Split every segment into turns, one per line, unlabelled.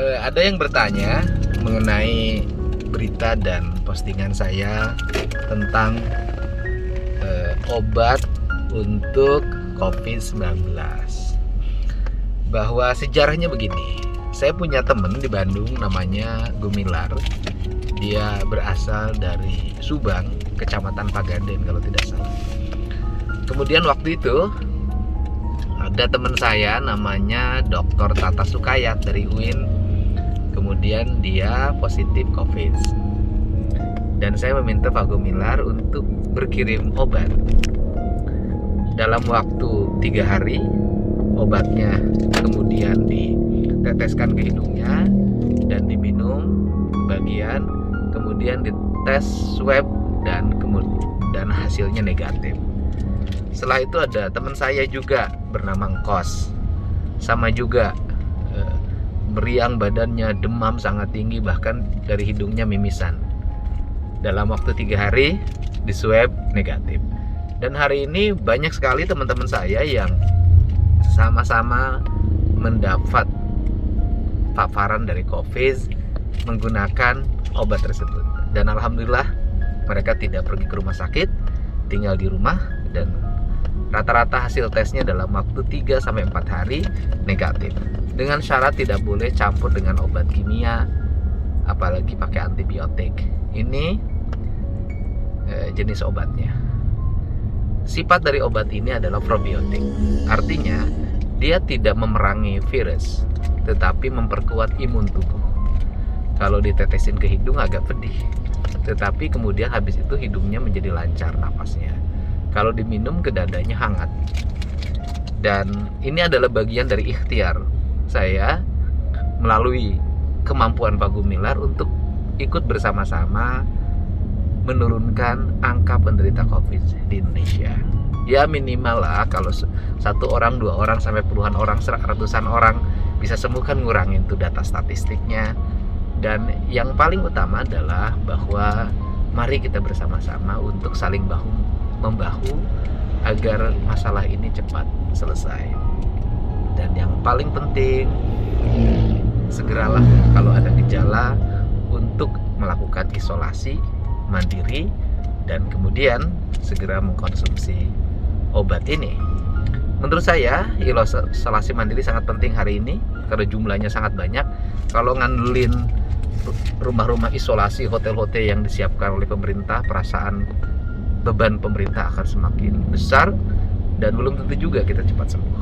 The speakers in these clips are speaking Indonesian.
Ada yang bertanya mengenai berita dan postingan saya tentang obat untuk COVID-19. Bahwa sejarahnya begini. Saya punya teman di Bandung namanya Gumilar. Dia berasal dari Subang, Kecamatan Pagaden kalau tidak salah. Kemudian waktu itu ada teman saya namanya Dr. Tata Sukayat dari UIN. Kemudian dia positif COVID. Dan saya meminta Pak Gumilar untuk berkirim obat. Dalam waktu 3 hari obatnya kemudian diteteskan ke hidungnya dan diminum bagian, kemudian dites swab dan hasilnya negatif. Setelah itu ada teman saya juga bernama Engkos, sama juga meriang badannya, demam sangat tinggi, bahkan dari hidungnya mimisan. Dalam waktu 3 hari di swab negatif. Dan hari ini banyak sekali teman-teman saya yang sama-sama mendapat paparan dari COVID menggunakan obat tersebut. Dan alhamdulillah mereka tidak pergi ke rumah sakit, tinggal di rumah, dan rata-rata hasil tesnya dalam waktu 3-4 hari negatif. Dengan syarat tidak boleh campur dengan obat kimia, apalagi pakai antibiotik. Ini jenis obatnya. Sifat dari obat ini adalah probiotik. Artinya dia tidak memerangi virus, tetapi memperkuat imun tubuh. Kalau ditetesin ke hidung agak pedih, tetapi kemudian habis itu hidungnya menjadi lancar napasnya. Kalau diminum ke dadanya hangat. Dan ini adalah bagian dari ikhtiar saya melalui kemampuan Pak Gumilar untuk ikut bersama-sama menurunkan angka penderita COVID di Indonesia. Ya minimal lah, kalau 1 orang, 2 orang, sampai puluhan orang, ratusan orang bisa sembuh kan ngurangin tuh data statistiknya. Dan yang paling utama adalah bahwa mari kita bersama-sama untuk saling bahu-membahu agar masalah ini cepat selesai. Dan yang paling penting, segeralah kalau ada gejala untuk melakukan isolasi mandiri dan kemudian segera mengkonsumsi obat ini. Menurut saya isolasi mandiri sangat penting hari ini karena jumlahnya sangat banyak. Kalau ngandelin rumah-rumah isolasi, hotel-hotel yang disiapkan oleh pemerintah, perasaan beban pemerintah akan semakin besar dan belum tentu juga kita cepat sembuh.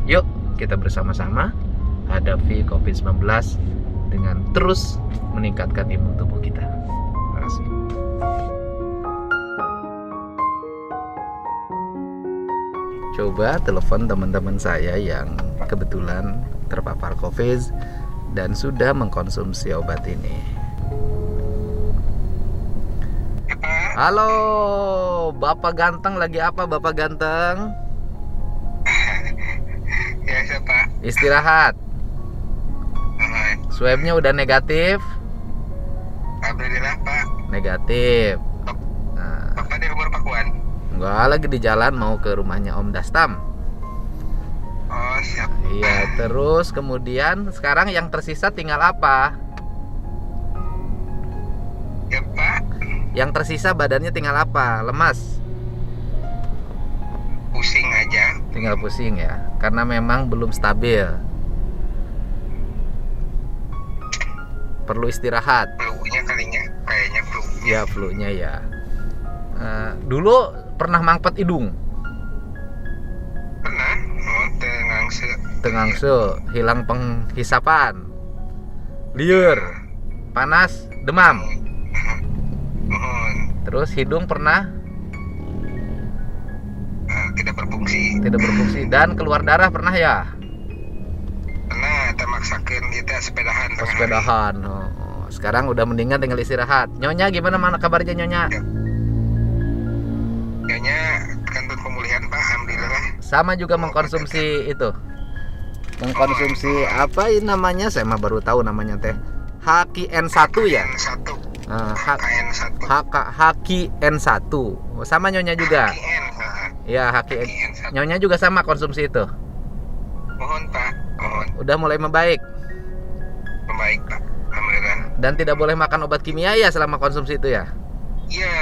Yuk kita bersama-sama hadapi COVID-19 dengan terus meningkatkan imun tubuh kita. Terima kasih. Coba telepon teman-teman saya yang kebetulan terpapar COVID dan sudah mengkonsumsi obat ini. Halo, Bapak ganteng, lagi apa Bapak ganteng?
Ya, siapa?
Istirahat. Swabnya udah negatif?
Alhamdulillah, Pak.
Negatif.
Bapak di rumah Pakuan?
Enggak, lagi di jalan mau ke rumahnya Om Dastam.
Oh, siap.
Iya, terus kemudian sekarang yang tersisa tinggal apa?
Ya, Pak.
Yang tersisa badannya tinggal apa? Lemas?
Pusing aja.
Tinggal pusing ya, karena memang belum stabil. Perlu istirahat.
Flu-nya kayaknya flu.
Ya, flu-nya ya. Dulu pernah mangpet hidung?
Pernah? Oh,
Tengangse, hilang penghisapan, liur, panas, demam.
Mohon.
Terus hidung pernah
Tidak berfungsi.
tidak berfungsi dan keluar darah pernah ya?
Pernah, termaksakan kita sepedahan.
Oh, sepedahan. Oh, sekarang udah mendingan, tinggal istirahat. Nyonya gimana, mana kabarnya Nyonya?
Kayaknya kantor pemulihan, Pak. Alhamdulillah.
Sama juga mengkonsumsi itu. Mengkonsumsi apa ini namanya? Saya mah baru tahu namanya teh. HKN1 ya?
HKN1.
HKN1. Sama Nyonya juga. Ya, HKN. Nyonya juga sama konsumsi itu.
Mohon, Pak. Mohon.
Udah mulai membaik.
membaik Pak, alhamdulillah.
Dan tidak boleh makan obat kimia ya selama konsumsi itu ya?
Iya,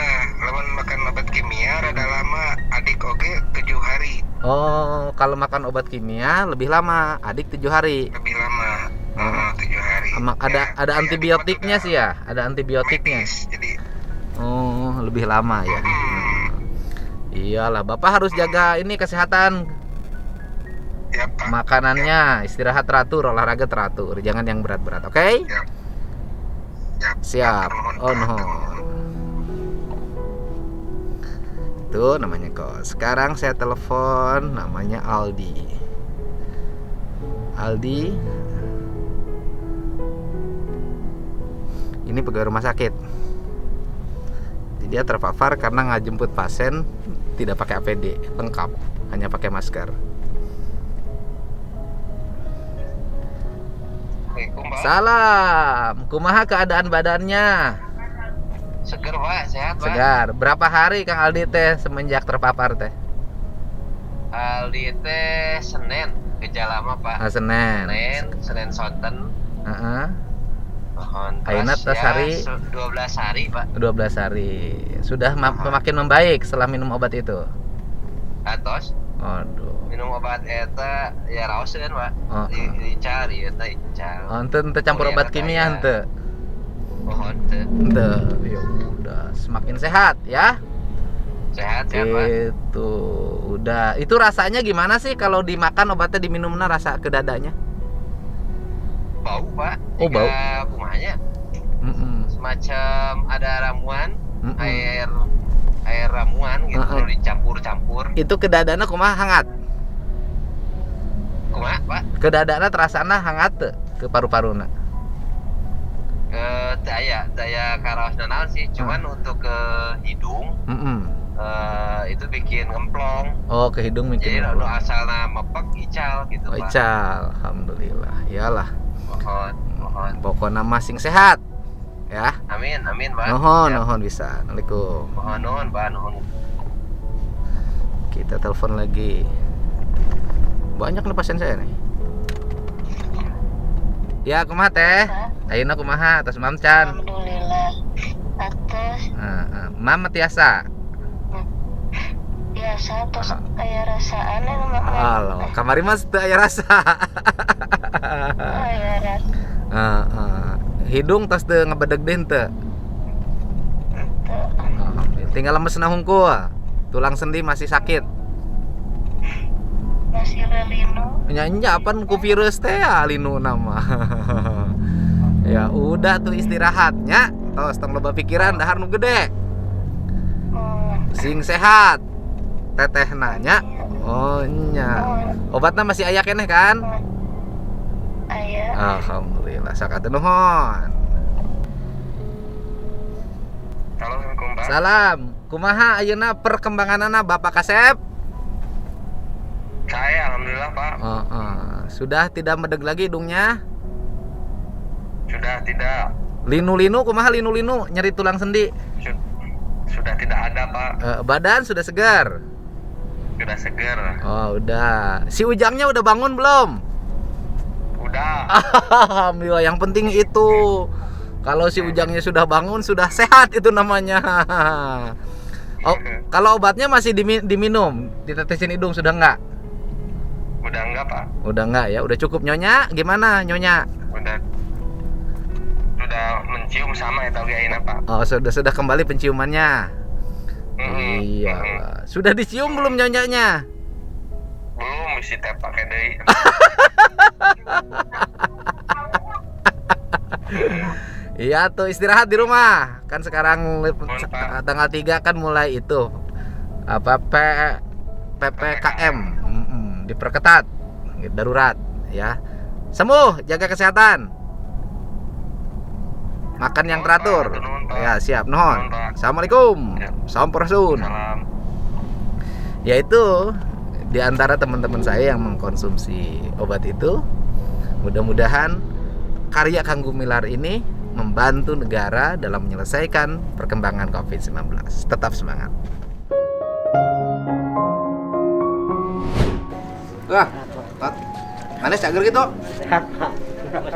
lawan makan obat kimia rada lama, adik oge 7 hari
Oh, kalau makan obat kimia lebih lama, adik 7 hari.
lebih lama. 7 hari.
Ada
Ya,
antibiotiknya
adik
sih ya? Ada antibiotiknya.
medis, jadi
Oh, lebih lama ya. Iyalah, Bapak harus jaga ini kesehatan.
ya Pak.
Makanannya, istirahat teratur, olahraga teratur, jangan yang berat-berat, oke?
Ya. Ya,
Siap.
Pak,
Oh
Pak.
no. Itu namanya kok. Sekarang saya telepon namanya Aldi. Aldi. Ini pegawai rumah sakit. Jadi dia terpapar karena ngajemput pasien tidak pakai APD lengkap, hanya pakai masker.
Assalamualaikum Pak.
Salam. Kumaha keadaan badannya?
Seger Pak, sehat Pak.
Segar. Berapa hari Kang Aldi teh semenjak terpapar teh?
Aldi teh Senin gejala mah Pak.
Senin.
Senin sonten.
Heeh.
Mohon
Ayeuna tes hari
12 hari Pak.
12 hari. Sudah makin membaik setelah minum obat itu.
Atos
Aduh.
minum obat eta ya raoseun Pak.
Oh,
Dicari eta ical.
Oh, ente campur obat kimia ente.
Mohon teh.
Ente. Ya udah, semakin sehat ya.
Sehat Pak.
Itu udah. Itu rasanya gimana sih kalau dimakan obatnya diminumnya rasa ke dadanya?
Bau Pak.
Oh, bau.
Kumanya
Mm-mm.
semacam ada ramuan,
Mm-mm.
air ramuan gitu kalau dicampur-campur.
Itu ke dadana kumaha hangat?
Kumaha Pak?
Ke dadana terasana hangat teu ke paru-paruna?
Daya karaosna naon sih, cuman untuk ke hidung
Mm-mm.
itu bikin ngemplong.
Oh, ke hidung
Jadi
mungkin.
nu asalna mepek ical gitu
Oh,
Pak.
ical. Alhamdulillah. Iyalah.
Mohon.
Pokoknya masing sehat. Ya.
Amin Pak.
Nuhun,
Ya.
nuhun bisa. Assalamualaikum.
Mohon nuhun Pak, nuhun.
Kita telepon lagi. Banyak nih pasien saya nih. Ya, kumaha teh? Ayeuna kumaha atas Mam Can?
Alhamdulillah. Atas
Mam tiasa.
biasa terus aya rasa aneh mah.
Halo, kamari mas teu aya rasa.
Aya rasa.
Hidung tos teu ngebedeg deun teu. Tinggal lemesna hungkul. Tulang sendi masih sakit.
Masih lelino.
Nya pan ku virus teh linu nama. Ya udah tuh istirahatnya. Tos tong loba pikiran dahar nu gede. Sing sehat. Teteh nanya. Oh nya. Obatnya masih aya keneh kan?
Aya.
Alhamdulillah sakate nuhun.
Assalamualaikum Pak.
Salam. Kumaha ayeuna perkembanganana Bapak Kasep?
Saya alhamdulillah Pak.
Sudah tidak medeg lagi hidungnya?
Sudah tidak
Linu-linu kumaha linu-linu nyeri tulang sendi?
sudah tidak ada Pak.
Badan sudah segar?
Sudah seger.
Oh udah. Si Ujangnya udah bangun belum?
Udah.
Alhamdulillah, yang penting itu. Kalau si Ujangnya sudah bangun, sudah sehat itu namanya. Oh, kalau obatnya masih diminum, ditetesin hidung sudah enggak?
Udah enggak Pak.
Udah enggak ya, udah cukup. Nyonya gimana Nyonya?
Sudah mencium sama eta oge ayeuna Pak.
Oh, sudah kembali penciumannya. Iya. Sudah dicium belum Nyonyanya?
Belum, mesti teh pakai deui.
Iya tuh, istirahat di rumah. Kan sekarang tanggal 3 kan mulai itu apa PPKM diperketat, darurat ya. Sembuh, jaga kesehatan. Makan yang teratur. Ya, siap. Nuhun. Assalamualaikum. Sampurasun.
Salam.
Yaitu di antara teman-teman saya yang mengkonsumsi obat itu, mudah-mudahan karya Kang Gumilar ini membantu negara dalam menyelesaikan perkembangan COVID-19. Tetap semangat. Wah, mana cager gitu?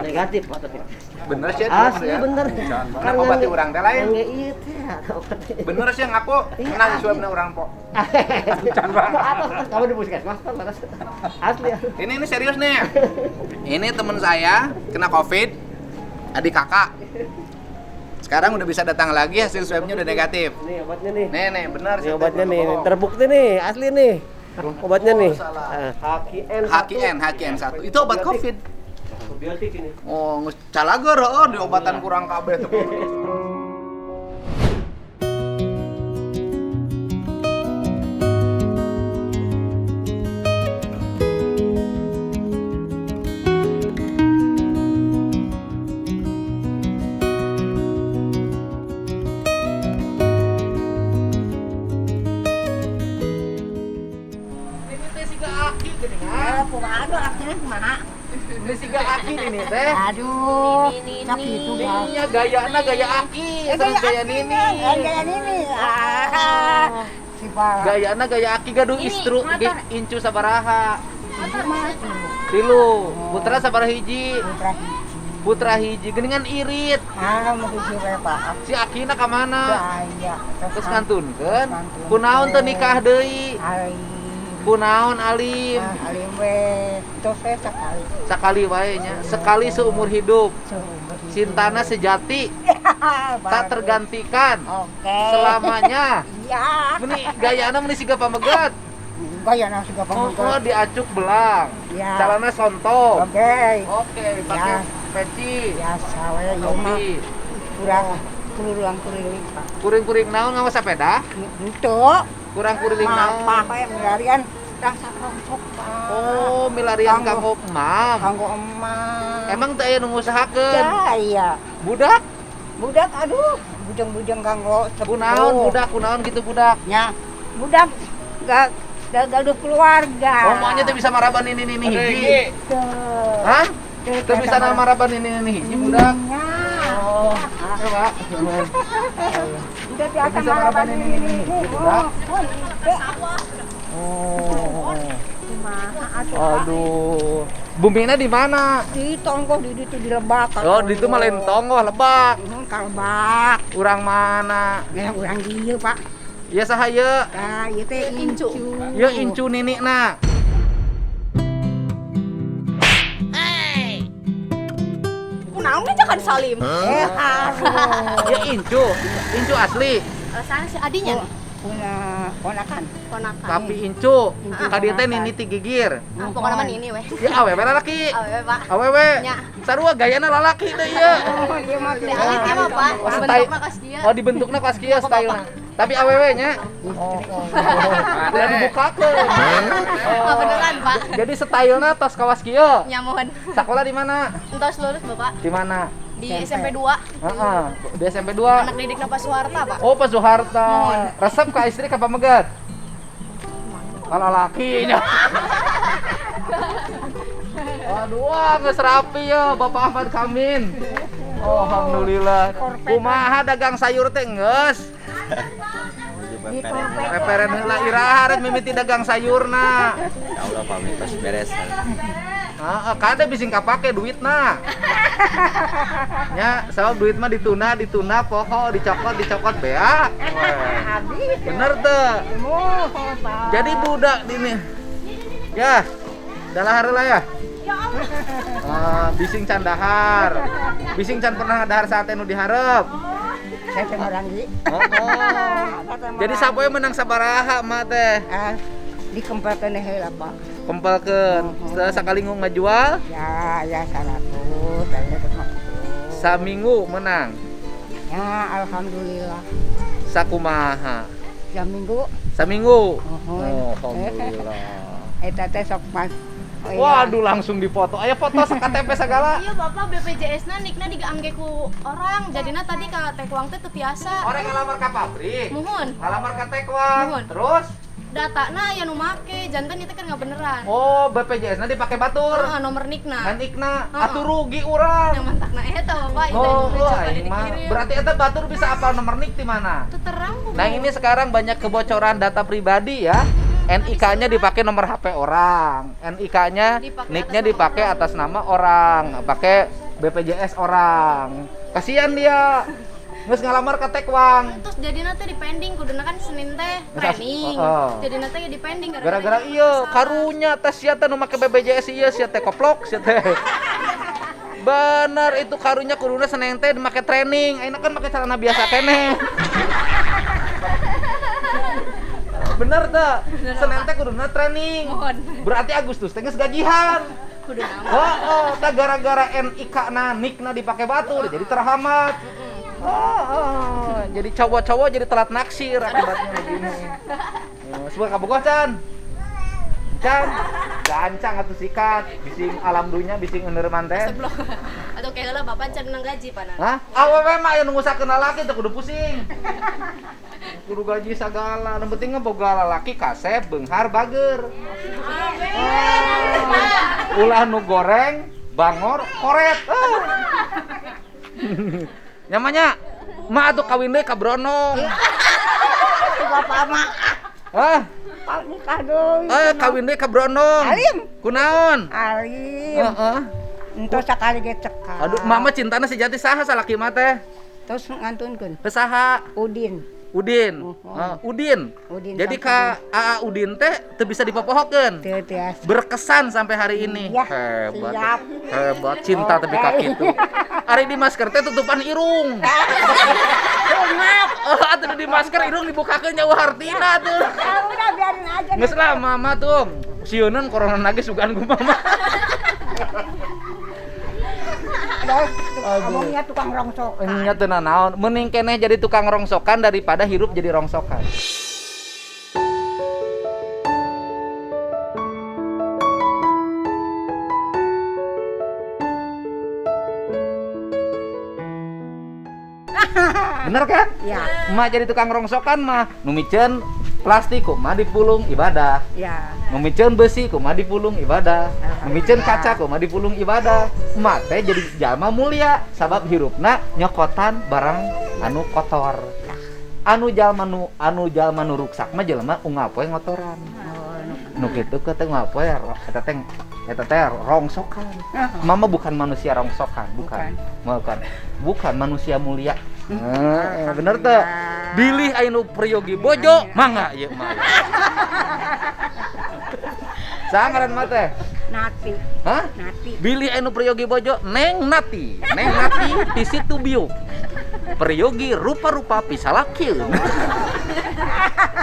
negatif atau
Bener sih
asli
ya.
bener.
Kan ngobati urang teh lain.
Yang ieu teh.
Bener sih ngaku kena swabna urang po. Can
Kamu di puskesmas kan asli.
Ini serius nih. Ini teman saya kena COVID, adik kakak. Sekarang udah bisa datang lagi, hasil swabnya udah negatif.
Nih obatnya nih.
Nih benar.
Ini obatnya nih, terbukti nih, asli nih. Obatnya nih.
HKN1. Itu obat COVID.
Probiotik ini.
Oh, calager di obatan kurang kabeh tuh. Ini siga aki ini teh.
Aduh, sakit itu bang.
Ininya gaya aki, gaya nini.
Gaya nini. Si bang.
Gaya aki gaduh istru incu sabaraha.
Itu mah
Tilu, putra sabaraha hiji.
putra.
Putra hiji geuningan irit.
Mau hiji we pak.
Si akina ka mana?
Gaya.
Terus ngantunkeun. Kunaon teu nikah deui?
Alim.
Kunaon alim?
Alim we. Tos we sekali.
Sekali wae nya, sekali seumur hidup. Cintana sejati, tak tergantikan.
Oke.
Selamanya.
Iya.
Meni gayana meni siga pamegat.
Gaya nasi gak
Oh,
pamungkas.
diacuk belang.
Ya.
Calana sonto.
Oke.
Oke, pakai
Ya.
peci.
Biasa we ieu mah
Topi.
kurang kuliling pak.
Kuring-kuring naon ngawas sepeda?
Itu.
Kurang kuriling naon.
Apa we milarian rasa kelompok pak.
Oh, milarian
Kanggo.
kanggo mam.
Kanggo emak.
Emang teu aya nu ngusahakeun?
Ya, iya.
Budak?
Budak aduh, bujang-bujang kanggo
Kunaon gitu budak.
Ya, budak gak gaduh keluarga.
Oh, maunya teh bisa maraban ini hiji.
Tuh.
Hah? Teu bisa maraban ini hiji budak.
Ya.
Oh, coba.
Udah
Teu bisa maraban ini hiji budak.
Oh. Kumaha atuh.
Aduh. Bumina di mana?
Di tonggo di ditu di Lebak.
Oh, di itu mah lain tonggo, Lebak.
Kalebak.
Urang mana?
Ya urang dieu, Pak.
Ieu saha ieu?
Tah ieu teh incu.
Ieu incu ninina.
Kunaon teh kan Salim?
Ieu incu asli.
Sana si adinya
Punya ponakan.
ponakan.
Tapi incu, kadieu teh nini ti gigir.
Ah, pokoknya mah ini weh.
Ya awewe lalaki.
Awewe, Pak.
Awewe.
Nya.
Sarua gayana lalaki deui ieu.
Oh, dia mah
Di alit ieu mah, Pak.
Oh, style.
Bentukna kas dia.
Oh, dibentukna kelas kieu stylena. Tapi awewe nya. Udah dibukakeun.
Ah, beneran, Pak.
Jadi stylena tos kawas kieu.
Nyamuhun.
Sakola di mana?
Entos lulus, Bapak.
Di mana?
Di SMP 2.
Heeh, di SMP 2.
Anak didikna Pak Suharta, Pak.
Oh, Pak Soeharta. Resep ka istri ka pamegat. Kalau lakinya. Aduh, geus rapi ya Bapak Ahmad Kamin. Oh, alhamdulillah. Kumaha dagang sayur teh geus? Reperen heula iraha rek mimiti dagang sayurna.
Ya Allah pamit tos beres.
Heeh, kade bising kapake duitna. Nya, sabab duit mah dituna poho, dicokot bea. Bener teu. Jadi budak ini. Ya, dahar heula ya. Bising can dahar. Bising can pernah dahar saat nu dihareup.
Saya teh maranggi.
Jadi sapoe menang sabaraha mah teh.
Dikempelkeun heula, Pak.
Kempelkeun. Setelah sakali ngajual,
Ya 100, saya teh mah.
saminggu menang.
Ya, alhamdulillah.
Sakumaha?
Saminggu.
Saminggu.
Oh,
Alhamdulillah.
Eta teh sok pas. Oh, iya.
Waduh, langsung dipoto. Aya foto KTP segala.
Iya, Bapak BPJS-na nikna diangge ku orang. Jadinya tadi ka Tekwang teh teu tiasa.
Orang ngelamar ke pabrik.
Muhun.
Ngelamar ke Tekwang.
Muhun.
Terus?
Datana aya nu make, jantan itu kan nggak beneran.
Oh, BPJS nanti pakai batur.
Nomor nikna.
Nikna, atuh rugi urang.
Yang mantakna eta, Bapak.
Oh,
coba
ini mah.
dikirim.
Berarti eta batur bisa apal nomor nik di mana?
Itu terang, Bu.
Nah, ini sekarang banyak kebocoran data pribadi ya. NIK-nya dipakai nomor HP orang, NIK-nya,
Dipakai
NIK-nya
atas
dipakai atas nama orang, pakai BPJS orang. Kasihan dia. Geus ngalamar ka Tekwang.
Terus jadi nanti dipending kuduna kan Senin teh training. Jadi nanti ya dipending
Gara-gara iya karunya tes sia teh nu make BPJS ieu sia teh koplok sia teh. Bener itu karunya kuduna Senin teh make training. Ayeuna kan make celana biasa keneh. Bener teh. Senin teh kuduna training. Berarti Agustus teh geus gajian.
Kudu nama.
Oh, teh gara-gara NIK-na NIK-na dipake batur jadi terhambat. Jadi cowok-cowok jadi telat naksir akibatnya begini. Sebuah kabogoh Can. Gancang atuh sikat, bising alam dunya, bising euneur manten.
Seblok. Atau kayak lah bapak can nang gaji panan.
Hah? Awewe mah aya nu ngusakeun lalaki teu kudu pusing. Kudu gaji sagala, nu penting mah boga lalaki kasep, beunghar, bager. Ulah nu goreng, bangor, koret. Nyamanya mah atuh kawin deui ka Brono.
Bapak mah
Hah?
pak nikah deui.
Kawin deui ka Brono.
Alim.
Kunaon?
Alim.
Heeh.
Entos sakali ge cekal.
Aduh, mama cintana sejati saha salaki mah teh?
Terus ngantunkeun
Teu saha?
Udin.
Udin. Udin.
Udin
Jadi
Samsudin.
ka AA Udin teh teu bisa dipopohokeun.
Teu tiasa.
Berkesan sampai hari ini.
Ya,
Hebat.
siap.
Hebat cinta tapi ka kitu. Ari di masker teh tutupan irung. Atuh di masker irung dibukakeun nyawa hartina tuh.
Udah biarin aja.
Geus lah mama tuh. Sieuneun corona lagi sugan ku mama.
Ngomongnya tukang rongsokan.
Nya teu naon, mending keneh jadi tukang rongsokan daripada hirup jadi rongsokan. Bener kan?
Ya,
Emak jadi tukang rongsokan mah nu miceun plastik kumaha dipulung ibadah.
ya.
Nu miceun besi kumaha dipulung ibadah. Nu miceun kaca kumaha dipulung ibadah. Emak teh jadi jalma mulia sabab hirupna nyokotan barang anu kotor. Anu jalma nu ruksak mah jelema ungapoe ngotoran. Nu kitu ke teh ungapoe eta teh rongsokan. Mama bukan manusia rongsokan, bukan. Bukan manusia mulia. Bener teh. Bilih anu priyogi bojo, mangga ieu mah. Saha ngaran mah teh?
Nati.
Hah?
Nati.
Bilih anu priyogi bojo, Neng Nati di situ biuk. Priyogi rupa-rupa pisalakeun.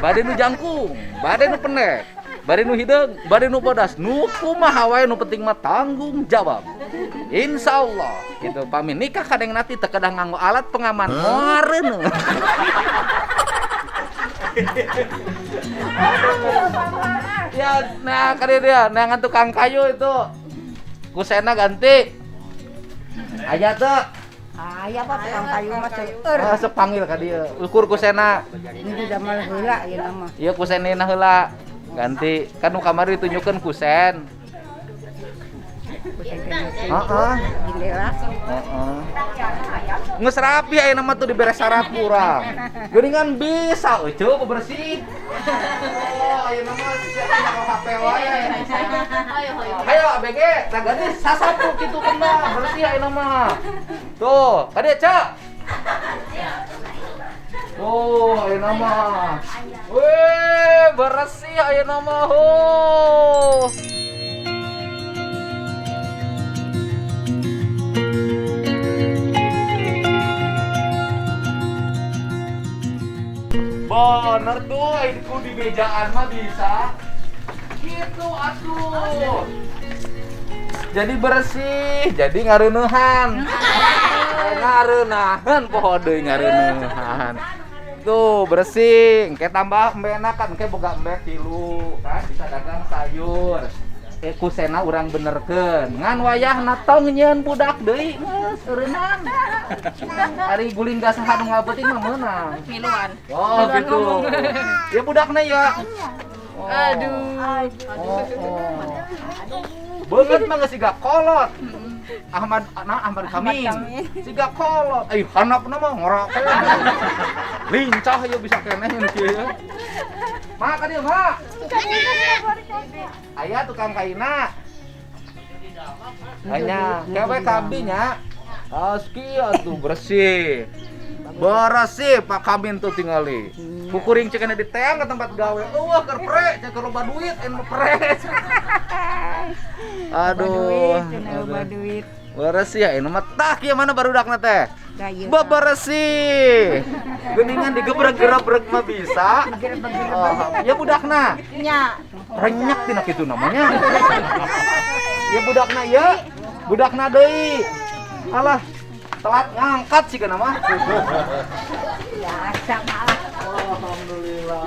Bade nu jangkung, bade nu pendek, bade nu hideung, bade nu bodas, nu kumaha wae nu penting mah tanggung jawab. Insyaallah gitu pami nikah kadeng Nati teu kedah nganggo alat pengaman moareun. Ya, nah kali dia, nah tukang kayu itu kusena ganti. Aja tuh.
Aya Pak tukang kayu mah seueur.
Sok panggil ka dieu. Ukur kusena.
Ini damel heula ieu mah.
Ieu kusenina heula. Ganti. Kan nu kamari ditunjukkeun kusen. Heeh.
Jendela.
Heeh. Geus rapi ayeuna mah tuh diberes syarat urang. Geuningan bisa euceu bersih. Oh, ayeuna mah siapa HP wae. Hayo ABG, tagadi sasapu kitu kena bersih ayeuna mah. Tuh, tadi Cak. Oh, ayeuna mah. Weh, bersih ayeuna mah. Oh. Bener tuh, itu di mejaan mah bisa. Gitu atuh. Jadi bersih, jadi ngareunahan. Ngareunahan poho deui ngareunahan. Tuh bersih, engke tambah embena kan engke boga embe 3 kan bisa dagang sayur. Kusena urang benerkeun. Ngan wayahna tong nyieun budak deui geus eureunang. Ari guling gasaha nu ngapeuting mah meunang.
Miluan.
Oh gitu. Ya budakna ya.
Aduh.
Beungeut mah geus siga kolot. Ahmad Kamin. Siga kolot. Handapna mah ngora. Lincah ya bisa keneh nu kieu. Mak, ka dieu, Mak. Aya tukang kaina. Hanya kewe kabdi nya. Aski atuh bersih. Bersih Pak Kamin tuh tingali. Kukuring cek di teang ke tempat gawe. Wah, keur pre, cek loba duit anu pre. Aduh.
Loba duit.
Bersih ya, ini mah tah kieu mana barudakna teh.
Gayu.
Bebersih. Geningan digebrek-gebrek mah bisa. Oh, ya budakna.
Nya.
Renyak tina kitu namanya. Ya budakna ya. Budakna deui. Alah, telat ngangkat sih kana mah.
Biasa malah.
Alhamdulillah.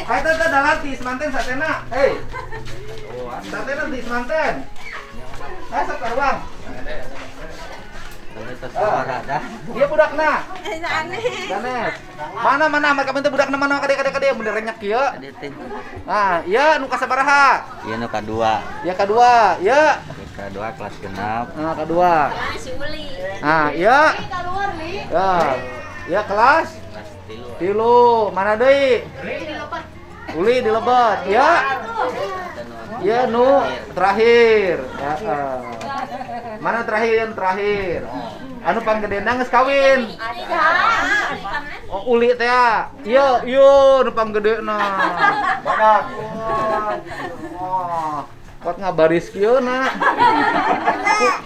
Hai teh dalan ti semanten satena. Hei. Oh, satena ti semanten. Hai sok karuang. Iya budakna. Ganes. Mana mereka teh budakna mana kade bener renyak kieu. Nah, iya nu kasabaraha?
Iya nu kadua.
Ya kedua, ya.
Kedua kelas genap.
Nah, kedua. Nah, iya. Ya. Ya kelas
Kelas 3.
tilu. Mana deui? Uli di Lebet. Ya. Ya nu terakhir. Ya. Mana terakhir? Terakhir. Anu panggedena geus kawin. Oh, uli teh ya. Ieu nu panggedena. Badak. Oh. Kot ngabaris kieu na.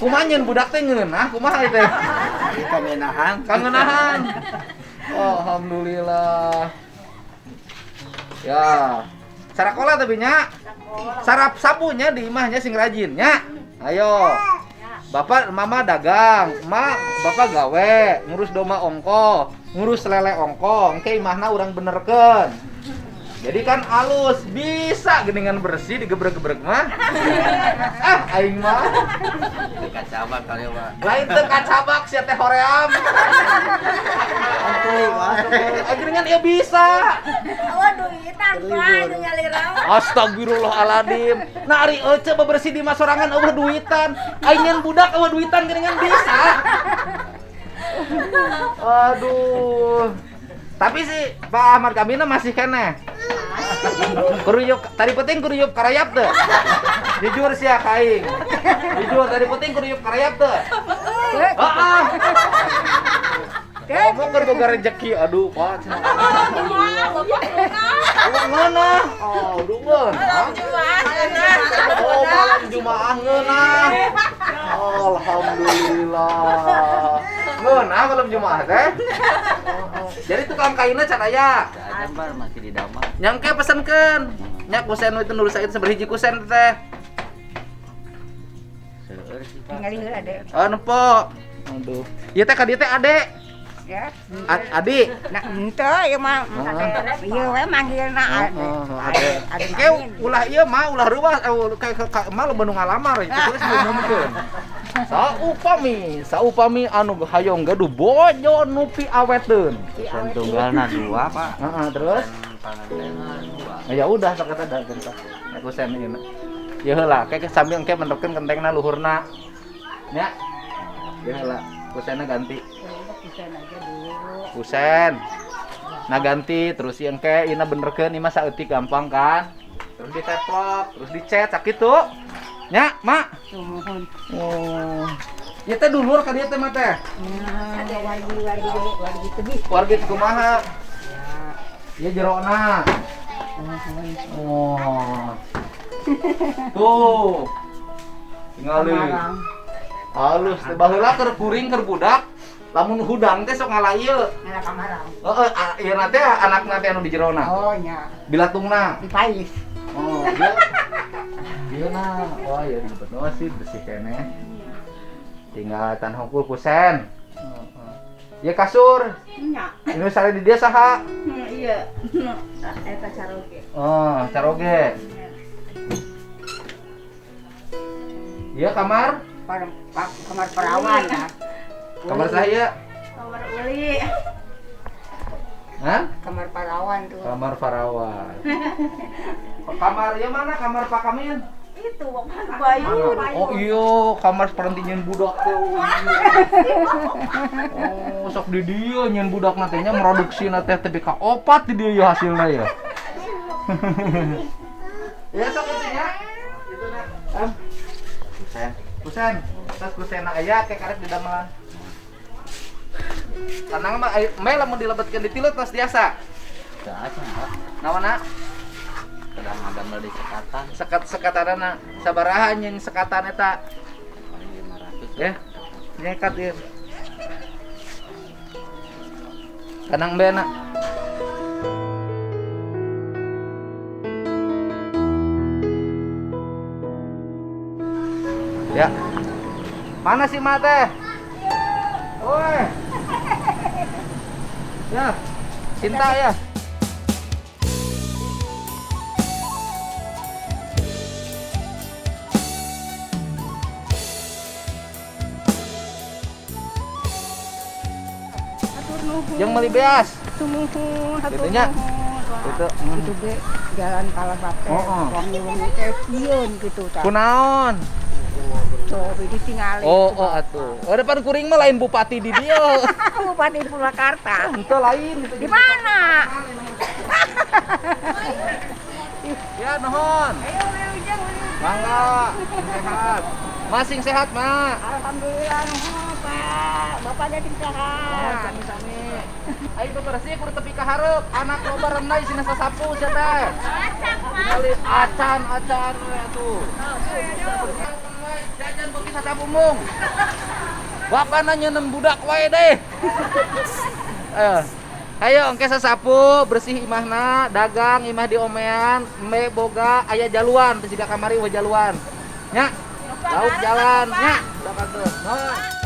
Kumaha nyeun budak teh ngeunah, kumaha teh? Kangenahan. Oh, alhamdulillah. Ya. Sarakola tapi nya. Sarap sapunya di imahnya sing rajin nya. Ayo. Bapak mama dagang, bapak gawe, ngurus doma ongko, ngurus lele ongko, engke imahna urang benerkeun. Jadi kan alus, bisa geningan bersih digebrek-gebrek mah. Aing mah.
Kacabak kali Pak.
Lain teu kacabak sia teh hoream. Geningan ieu bisa.
Waduh, tanpa nyalirang.
Astagfirullahaladzim. Nah ari ece bebersih di masorangan eueuh duitan. Aing budak eueuh duitan geningan bisa. Aduh. Tapi si Pak Ahmad Kamina masih keneh. Kuruyup tadi penting kuruyup karayap teu. Jujur sia kaing. Jujur tadi penting kuruyup karayap teu. Heeh. Ngomong keur boga rezeki. Aduh, Pak. Ngeunah. Oh, dueun. Oh, malam Jumaah ngeunah. Alhamdulillah. Ngeunah malam Jumaah teh. Jadi tukang kainna can aya.
Ada Pak masih di damar.
Nyangke pesenkeun. Nya kusen itu nulis saeutik saberhiji kusen teh.
Seueur sih Pak.
Ningali heula deh.
Oh, nepo. Aduh. Ieu teh ka dieu teh Ade.
Ya.
Adi.
Nah, henteu ieu mah. Ieu we manggilna
Ade. Engke ulah ieu mah ulah reuwas mah loba nu ngalamar itu terus diumumkeun. Saupami anu hayong gaduh bojo nupi aweteun.
Kusen tunggalna 2 Pak.
Heeh, terus
Pangantena 2.
ya udah sok eta da gentak. Nek kusen ieu. Ya heula, kayak sambil engke mendekeun kentengna luhurna. Nya. Ya heula, kusenna ganti. Kusen. Nah ganti terus yang engke ina benerkeun ieu mah saeutik gampang kan. Terus diteplok, terus dicet sakitu. Nya, Mak.
Mohon.
Oh. Ieu teh dulur ka dieu teh mah teh.
Wargi tebih.
Wargi kumaha? Ieu jerona. Oh. Tuh. Tingali. Halus teh baheula keur kuring keur budak. Lamun hudang teh sok ngalah ieu.
Ngalah kamarang.
Heeh, ieu na teh anakna teh anu di jerona.
Oh nya.
Bilatungna.
Dipais.
Oh, dia. Dia na. Wah, ya ribet sih bersih keneh. Tinggal tan hungkul kusen. Ya kasur.
Nya.
Ini sare di dia saha?
Iya. Eta caroge.
Oh, caroge. Iya kamar.
Kamar perawan ya.
Kamar saya.
Kamar uli.
Hah?
Kamar perawan tuh.
Kamar Farawan. Kamar ya mana? Kamar Pak Kamin?
Itu Bayu.
Oh iya, kamar seperti nyen budak teh. Oh, sok di dieu nyen budak nantinya produksi teh tapi ka opat di dieu hasilna ya. Ya sok itu ya. Itu na. Kusen. Tas kusena aya teh karek di damelan. Tanang mah meh lamun dilebetkeun di tilut tos biasa.
Teu acan, Pak.
Nawana?
Kadang ada meuli sekatan.
Sekat-sekatanana sabaraha yang sekatan eta?
Paling 500.
Ya. Nyekat ieu. Kanang beuna. Ya. Mana si Ma teh? Woi. Ya. Cinta ya. Yang meli beas.
Tumuhun,
Gitunya. Itu.
Itu ge jalan Kalabate. Wangi-wangi teh sieun kitu tah.
Kunaon?
Coba ditinggalin.
Oh atuh. Oh depan kuring mah lain bupati di dieu.
Bupati Purwakarta.
Itu lain itu.
Di mana?
Ya nuhun.
Ayo ujang.
Mangga. Sehat. Masing sehat, Ma.
Alhamdulillah nuhun, Pak. Bapak jadi sehat.
Sami-sami. Ayo bebersih kudu tepi ka hareup. Anak loba remna isina sasapu sia teh. Tinggali acan atuh. Jajan beuki sasapu mung. Bapak nanya nem budak wae deh. Ayo engke sasapu bersih imahna, dagang imah di omean, me boga aya jaluan, teu siga kamari we jaluan. Nya. Lauk jalan, nya. Da kanteuh.